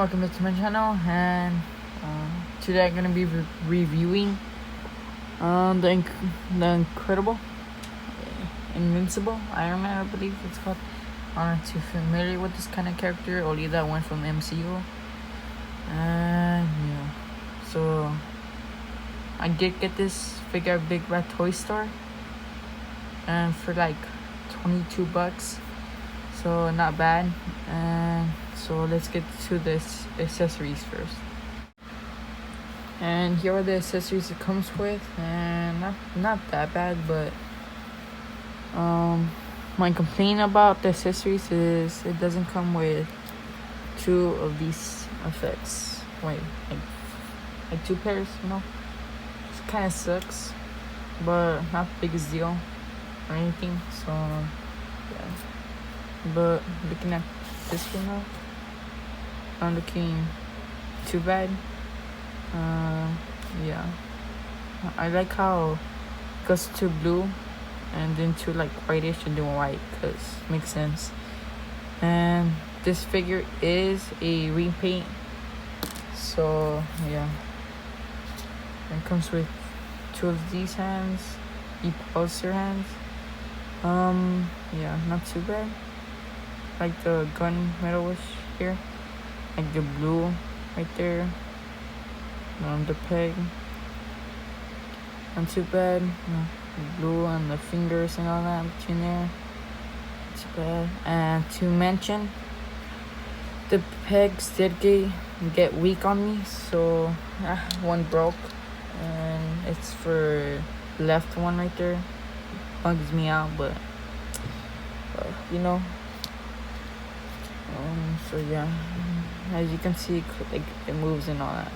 welcome back to my channel, and today I'm gonna be reviewing the incredible, invincible Ironman, I believe it's called. I'm not too familiar with this kind of character, only that one from MCU. And yeah, so I did get this figure at Big Red Toy Store, and for like $22, so not bad. And so let's get to this accessories first. And here are the accessories it comes with, and not that bad, but my complaint about the accessories is it doesn't come with two of these effects. Wait, like two pairs, you know? It kind of sucks, but not the biggest deal or anything. So yeah, but looking at this one now, not looking too bad. Yeah, I like how it goes to blue and then to like whitish and then white, cause it makes sense. And this figure is a repaint, so yeah. It comes with two of these hands, repulsor hands. Yeah, not too bad. Like the gun metal here, like the blue right there. The peg, not too bad. The blue on the fingers and all that between there, not too bad. And to mention, the pegs did get weak on me, so one broke, and it's for the left one right there. Bugs me out, but you know. So yeah, as you can see, like it moves and all that.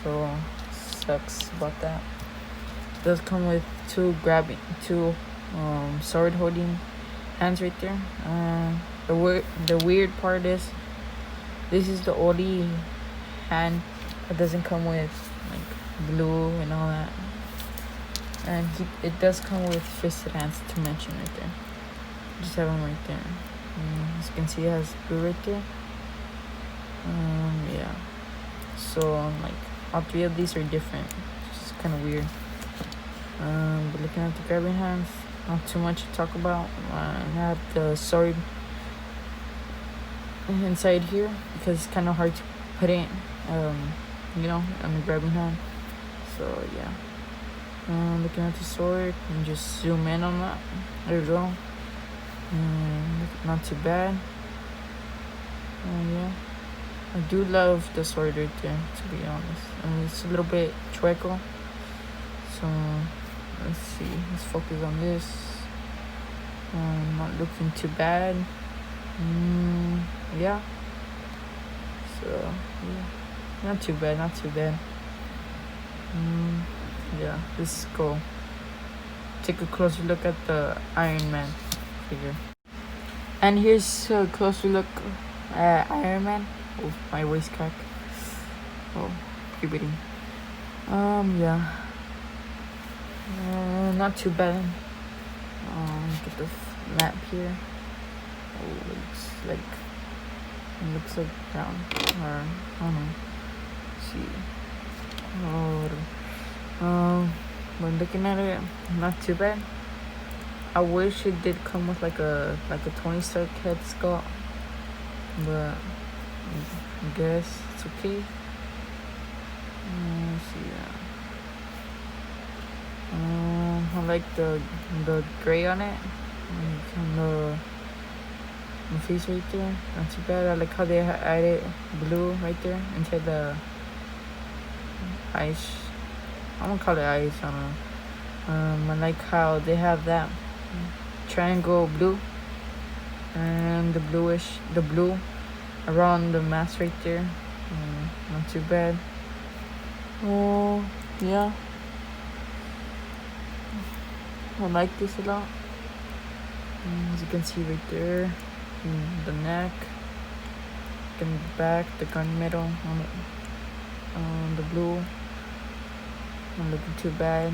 So sucks about that. It does come with two sword holding hands right there. The weird part is this is the only hand that doesn't come with like blue and all that. And it does come with fisted hands, to mention right there. Just have them right there. As you can see, it has blue right there. Yeah. So like all three of these are different. It's kind of weird. But looking at the grabbing hands, not too much to talk about. I have the sword inside here because it's kind of hard to put it, you know, on the grabbing hand. So yeah. Looking at the sword and just zoom in on that. There we go. Not too bad. Yeah. I do love the sword right there, to be honest. It's a little bit chueco. So let's see. Let's focus on this. Not looking too bad. Yeah. So yeah, not too bad. Not too bad. Yeah. Let's go take a closer look at the Ironman figure. And here's a closer look at Ironman. Oh, my waist crack. Oh, puberty. Yeah. Not too bad. Get the map here. Oh, it looks like brown. Or I don't know. Let's see. But looking at it, not too bad. I wish it did come with like a Tony Stark head sculpt, but I guess it's okay. Let's see. I like the gray on it, on the face right there. Not too bad. I like how they added blue right there inside the eyes. I'm gonna call it eyes. I don't know. I like how they have that triangle blue and the blue around the mask right there. Not too bad. Oh yeah, I like this a lot. As you can see right there, the neck, and the back, the gunmetal on it, the blue. Not looking too bad.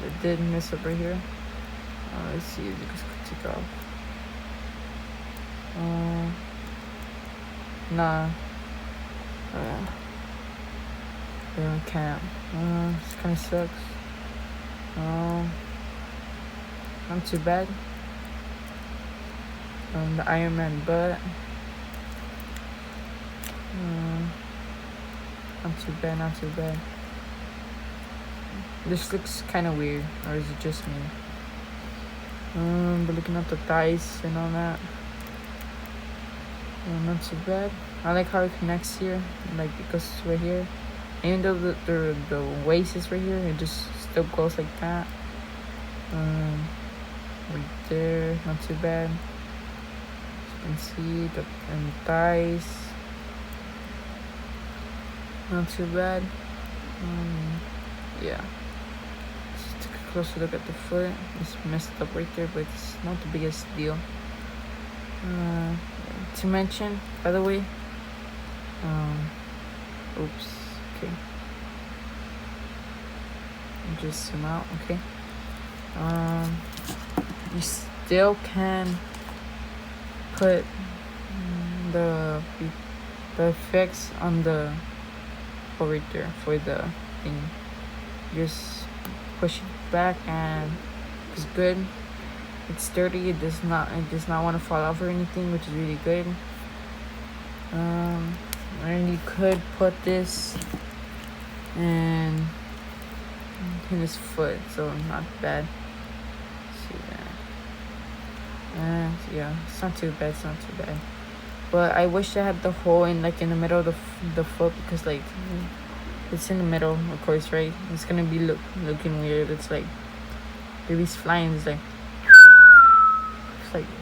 It did miss up right here. Let's see if you can take off. Nah. Yeah, I can't. This kind of sucks. Not too bad. The Ironman butt. Not too bad, not too bad. This looks kind of weird, or is it just me? But looking at the thighs and all that, not too bad. I like how it connects here, like it goes right here. Even though the waist is right here, it just still goes like that. Right there, not too bad. As you can see the thighs, not too bad. Yeah. Let's take a closer look at the foot. It's messed up right there, but it's not the biggest deal. To mention, by the way, oops, okay. Just zoom out, okay. You still can put the effects on the right there for the thing. Just push it back and it's good. It's sturdy. It does not want to fall off or anything, which is really good. And you could put this in his foot, so not bad. See that? Yeah, it's not too bad. It's not too bad. But I wish I had the hole in like in the middle of the foot, because like it's in the middle, of course, right? It's gonna be looking weird. It's like baby's flying. It's like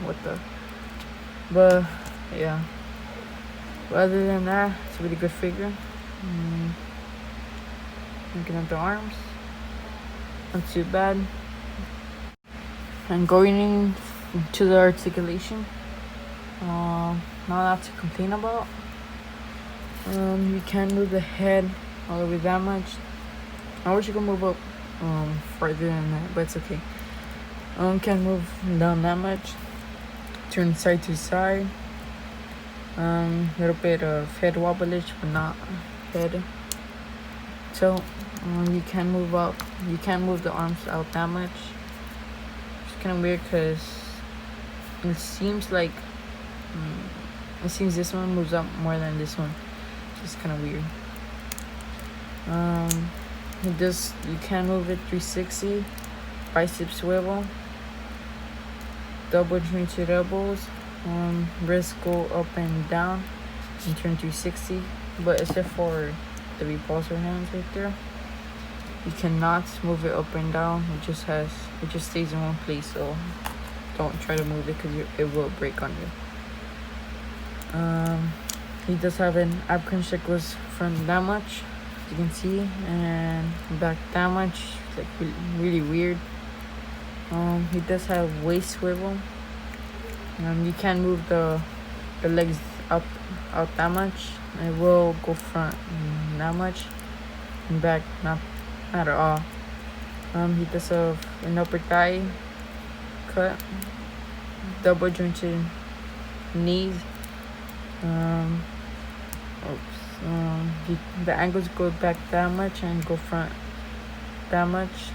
what the. But yeah. But other than that, it's a really good figure. Looking at the arms, not too bad. And going into the articulation, not a lot to complain about. You can't move the head all the way that much. I wish you could move up further than that, but it's okay. Can't move down that much. Turn side to side. Little bit of head wobblage, but not head. So you can move up. You can't move the arms out that much. It's kind of weird because it seems like this one moves up more than this one. It's kind of weird. You can move it 360, bicep swivel, double jointed elbows, wrists go up and down and turn 360, but except for the repulsor hands right there, you cannot move it up and down. It just stays in one place, so don't try to move it because it will break on you. He does have an ab crunch that goes front that much, as you can see, and back that much. It's like really weird. He does have waist swivel. You can move the legs out that much. It will go front that much, and back not at all. He does have an upper thigh cut, double jointed knees. The angles go back that much and go front that much.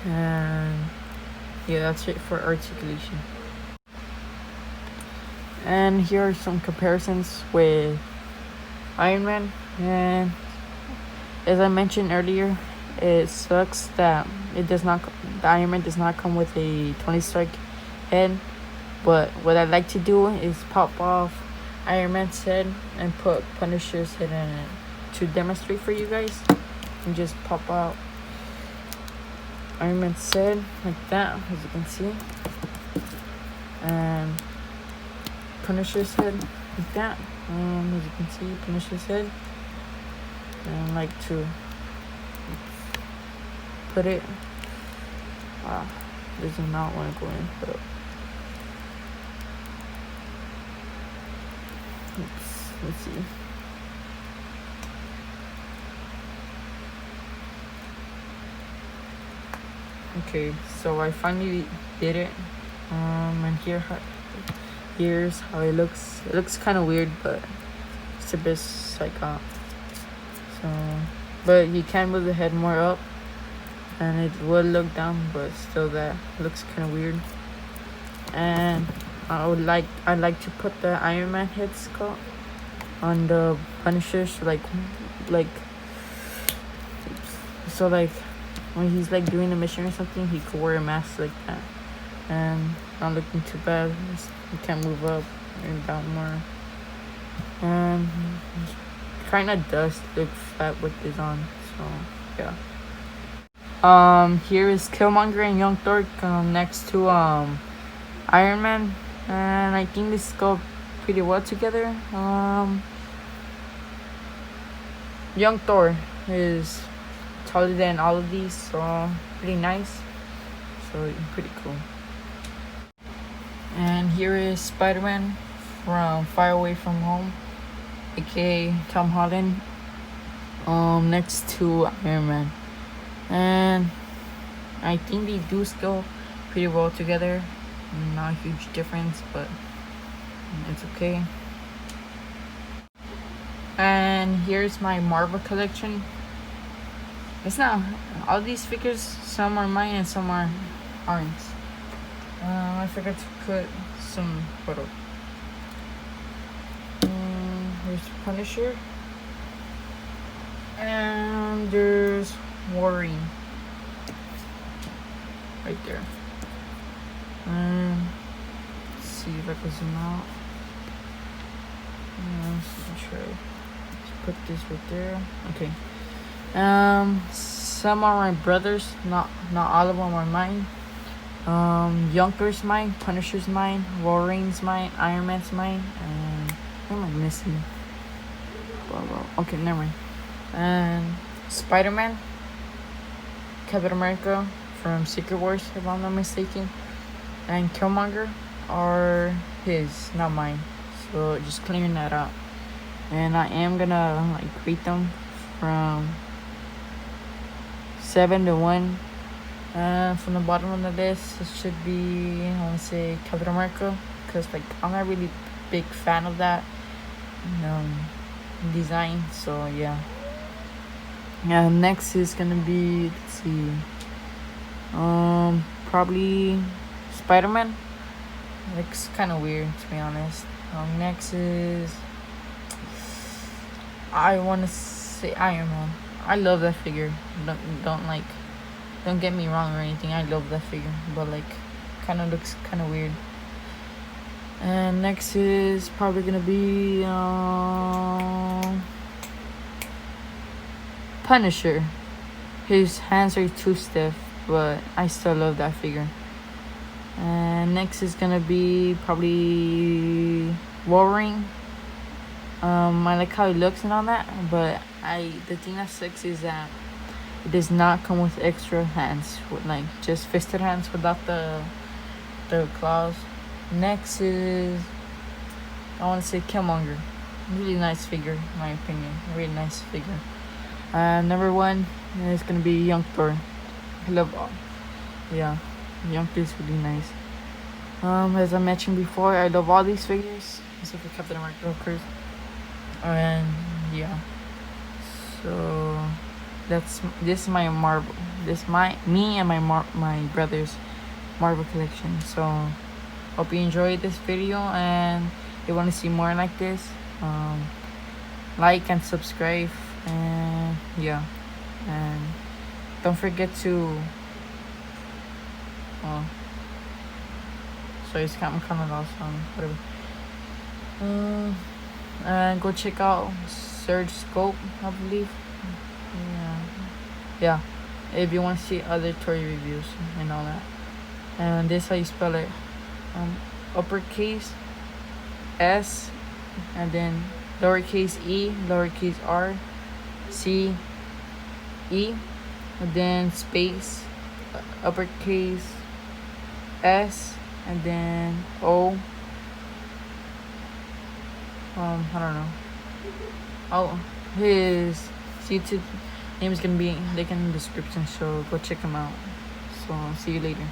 And yeah, that's it for articulation. And here are some comparisons with Ironman. And as I mentioned earlier, it sucks that the Ironman does not come with a 20 strike head. But what I like to do is pop off Ironman's head and put Punisher's head in it to demonstrate for you guys. And just pop out Ironman's head like that, as you can see, and Punisher's head like that, as you can see, Punisher's head. And I like to put it. This does not want to go in, but let's see. Okay, so I finally did it. And here here's how it looks. It looks kind of weird, but it's the best I got. So, but you can move the head more up, and it will look down, but still that looks kind of weird. And I'd like to put the Ironman head skull on the Punishers, like so like when he's like doing a mission or something, he could wear a mask like that, and not looking too bad. He can move up and down more, and kind of does look fat with this on. So yeah. Here is Killmonger and Young Thor next to Iron Man, and I think this go pretty well together. Young Thor is taller than all of these, so pretty nice. So pretty cool. And here is Spider-Man from Far Away From Home, aka Tom Holland, next to Iron Man, and I think they do go pretty well together. Not a huge difference, but it's okay. And here's my Marvel collection. It's not all these figures. Some are mine and some aren't. I forgot to put some photo. Here's Punisher, and there's Wolverine right there. Let's see if I can zoom out. Let's try. Let's put this right there. Okay. Some are my brothers. Not all of them are mine. Young Thor's mine. Punisher's mine. Wolverine's mine. Iron Man's mine. And what am I missing? Okay, never mind. And Spider-Man, Captain America from Secret Wars, if I'm not mistaken, and Killmonger are his, not mine. So just clearing that out. And I am gonna like rate them from 7 to 1. From the bottom of the list, it should be, I want to say Captain America, because like I'm not really big fan of that design. So yeah. Next is gonna be, let's see, probably Spider-Man. Looks kind of weird, to be honest. Next is, I want to say Iron Man. I love that figure. Don't get me wrong or anything. I love that figure, but like, kind of looks kind of weird. And next is probably gonna be Punisher. His hands are too stiff, but I still love that figure. And next is gonna be probably Wolverine. I like how it looks and all that, but the thing that sucks is that it does not come with extra hands, with like just fisted hands without the claws. Next is, I want to say Killmonger. Really nice figure, in my opinion. Really nice figure. Number 1 is gonna be Young Thor. I love all. Yeah, Young Thor is really nice. As I mentioned before, I love all these figures except for Captain America, of course. And yeah, so this is my Marvel. Me and my brother's Marvel collection. So hope you enjoyed this video, and if you want to see more like this, like and subscribe, and yeah, and don't forget to so it's kind of lost on whatever. And go check out Surge Scope, I believe. Yeah, if you want to see other toy reviews and all that. And this is how you spell it. Uppercase S, and then lowercase e, lowercase r, c, e, and then space, uppercase S, and then O. I don't know. Oh, his YouTube name is gonna be linked in the description, so go check him out. So see you later.